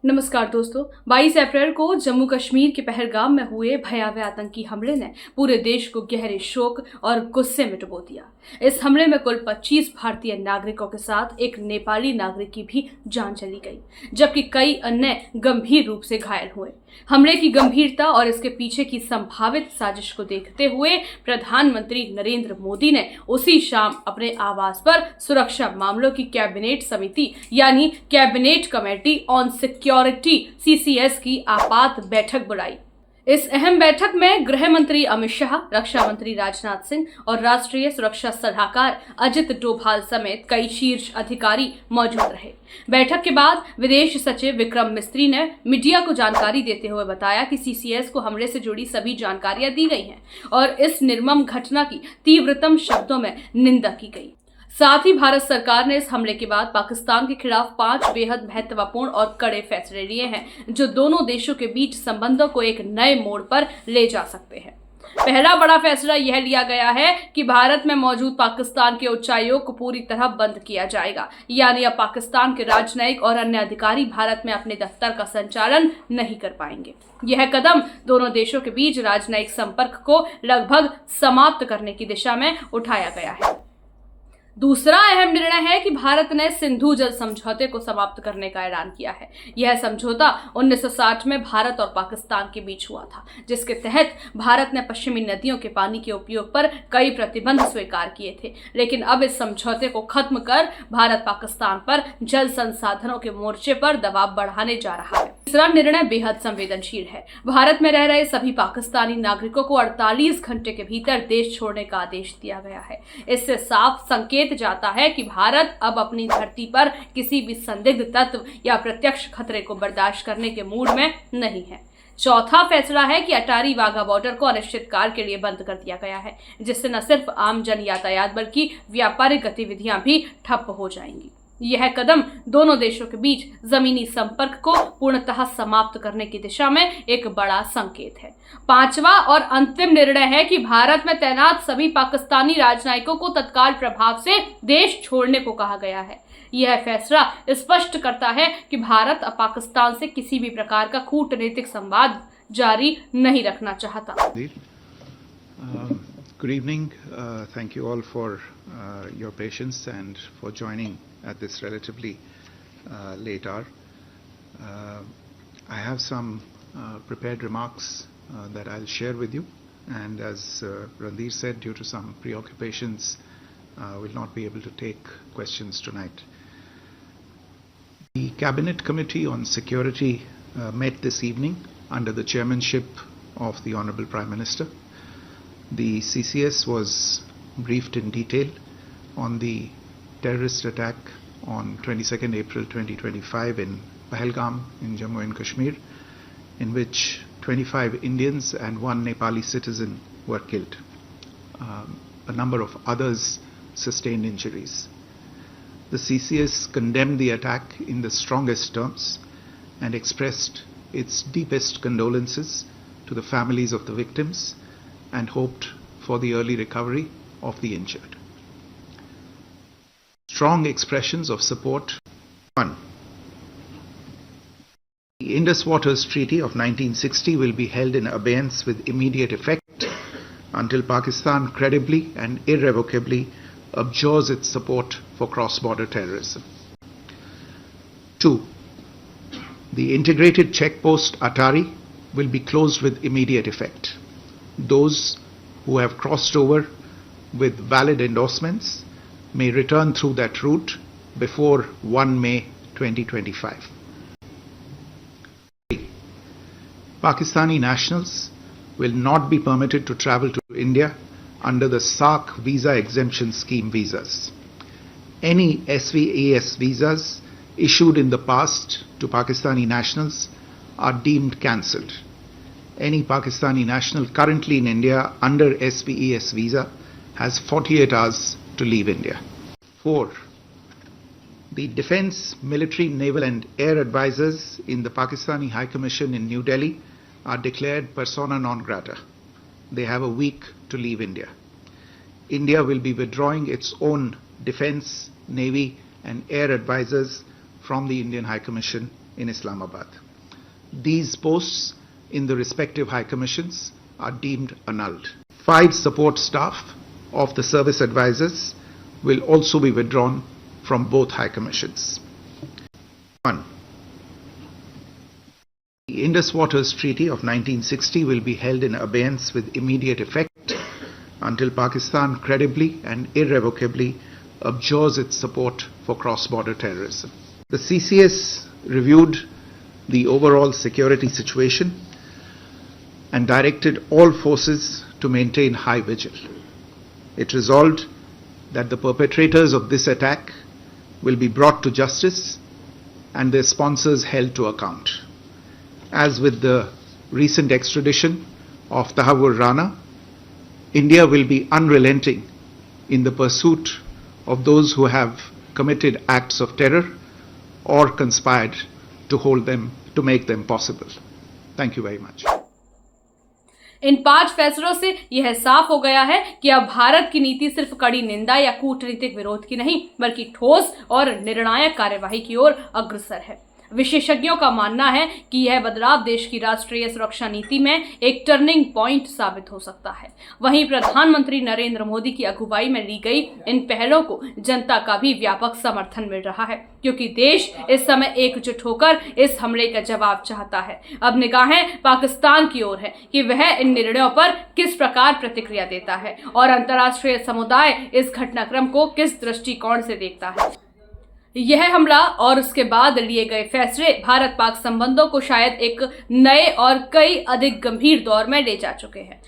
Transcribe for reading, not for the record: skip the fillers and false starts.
नमस्कार दोस्तों। 22 अप्रैल को जम्मू कश्मीर के पहलगाम में हुए भयावह आतंकी हमले ने पूरे देश को गहरे शोक और गुस्से में डुबो दिया। इस हमले में कुल 25 भारतीय नागरिकों के साथ एक नेपाली नागरिक की भी जान चली गई, जबकि कई अन्य गंभीर रूप से घायल हुए। हमले की गंभीरता और इसके पीछे की संभावित साजिश को देखते हुए प्रधानमंत्री नरेंद्र मोदी ने उसी शाम अपने आवास पर सुरक्षा मामलों की कैबिनेट समिति यानी cabinet committee on security (CCS) की आपात बैठक बुलाई। इस अहम बैठक में गृह मंत्री अमित शाह, रक्षा मंत्री राजनाथ सिंह और राष्ट्रीय सुरक्षा सलाहकार अजित डोभाल समेत कई शीर्ष अधिकारी मौजूद रहे। बैठक के बाद विदेश सचिव विक्रम मिस्री ने मीडिया को जानकारी देते हुए बताया कि CCS को हमले से जुड़ी सभी जानकारियां दी गई हैं और इस निर्मम घटना की तीव्रतम शब्दों में निंदा की गई। साथ ही भारत सरकार ने इस हमले के बाद पाकिस्तान के खिलाफ 5 बेहद महत्वपूर्ण और कड़े फैसले लिए हैं, जो दोनों देशों के बीच संबंधों को एक नए मोड़ पर ले जा सकते हैं। पहला बड़ा फैसला यह लिया गया है कि भारत में मौजूद पाकिस्तान के उच्चायोग को पूरी तरह बंद किया जाएगा, यानी अब पाकिस्तान के राजनयिक और अन्य अधिकारी भारत में अपने दफ्तर का संचालन नहीं कर पाएंगे। यह कदम दोनों देशों के बीच राजनयिक संपर्क को लगभग समाप्त करने की दिशा में उठाया गया है। दूसरा अहम निर्णय है कि भारत ने सिंधु जल समझौते को समाप्त करने का ऐलान किया है। यह समझौता 1960 में भारत और पाकिस्तान के बीच हुआ था, जिसके तहत भारत ने पश्चिमी नदियों के पानी के उपयोग पर कई प्रतिबंध स्वीकार किए थे। लेकिन अब इस समझौते को खत्म कर भारत पाकिस्तान पर जल संसाधनों के मोर्चे पर दबाव बढ़ाने जा रहा है। तीसरा निर्णय बेहद संवेदनशील है। भारत में रह रहे सभी पाकिस्तानी नागरिकों को 48 घंटे के भीतर देश छोड़ने का आदेश दिया गया है। इससे साफ संकेत जाता है कि भारत अब अपनी धरती पर किसी भी संदिग्ध तत्व या प्रत्यक्ष खतरे को बर्दाश्त करने के मूड में नहीं है। चौथा फैसला है कि अटारी वाघा बॉर्डर को अनिश्चित काल के लिए बंद कर दिया गया है, जिससे न सिर्फ आम जन यातायात बल्कि व्यापारिक गतिविधियां भी ठप हो जाएंगी। यह कदम दोनों देशों के बीच जमीनी संपर्क को पूर्णतः समाप्त करने की दिशा में एक बड़ा संकेत है। पांचवा और अंतिम निर्णय है कि भारत में तैनात सभी पाकिस्तानी राजनयिकों को तत्काल प्रभाव से देश छोड़ने को कहा गया है। यह फैसला स्पष्ट करता है कि भारत अब पाकिस्तान से किसी भी प्रकार का कूटनीतिक संवाद जारी नहीं रखना चाहता। Good evening. Thank you all for your patience and for joining at this relatively late hour. I have some prepared remarks that I'll share with you, and as Randhir said, due to some preoccupations, will not be able to take questions tonight. The Cabinet Committee on Security met this evening under the chairmanship of the Honourable Prime Minister. The CCS was briefed in detail on the terrorist attack on 22nd April 2025 in Pahalgam in Jammu and Kashmir, in which 25 Indians and 1 Nepali citizen were killed. A number of others sustained injuries. The CCS condemned the attack in the strongest terms and expressed its deepest condolences to the families of the victims and hoped for the early recovery of the injured. Strong expressions of support. 1. The Indus Waters Treaty of 1960 will be held in abeyance with immediate effect until Pakistan credibly and irrevocably abjures its support for cross-border terrorism. 2. The integrated checkpost Atari will be closed with immediate effect. Those who have crossed over with valid endorsements may return through that route before 1 May 2025. 3. Pakistani nationals will not be permitted to travel to India under the SAARC visa exemption scheme visas. Any SVAS visas issued in the past to Pakistani nationals are deemed cancelled. Any Pakistani national currently in India under SVES visa has 48 hours to leave India. 4. The Defence, Military, Naval and Air Advisors in the Pakistani High Commission in New Delhi are declared persona non grata. They have a week to leave India. India will be withdrawing its own Defence, Navy and Air Advisors from the Indian High Commission in Islamabad. These posts in the respective high commissions are deemed annulled. 5 support staff of the service advisors will also be withdrawn from both high commissions. 1. The Indus Waters Treaty of 1960 will be held in abeyance with immediate effect until Pakistan credibly and irrevocably abjures its support for cross-border terrorism. The CCS reviewed the overall security situation and directed all forces to maintain high vigil. It resolved that the perpetrators of this attack will be brought to justice and their sponsors held to account. As with the recent extradition of Tahawwur Rana, India will be unrelenting in the pursuit of those who have committed acts of terror or conspired to make them possible. Thank you very much. इन 5 फैसलों से यह साफ हो गया है कि अब भारत की नीति सिर्फ कड़ी निंदा या कूटनीतिक विरोध की नहीं, बल्कि ठोस और निर्णायक कार्यवाही की ओर अग्रसर है। विशेषज्ञों का मानना है कि यह बदलाव देश की राष्ट्रीय सुरक्षा नीति में एक टर्निंग पॉइंट साबित हो सकता है। वहीं प्रधानमंत्री नरेंद्र मोदी की अगुवाई में ली गई इन पहलों को जनता का भी व्यापक समर्थन मिल रहा है, क्योंकि देश इस समय एकजुट होकर इस हमले का जवाब चाहता है। अब निगाहें पाकिस्तान की ओर है कि वह इन निर्णयों पर किस प्रकार प्रतिक्रिया देता है और अंतर्राष्ट्रीय समुदाय इस घटनाक्रम को किस दृष्टिकोण से देखता है। यह हमला और उसके बाद लिए गए फैसले भारत पाक संबंधों को शायद एक नए और कई अधिक गंभीर दौर में ले जा चुके हैं।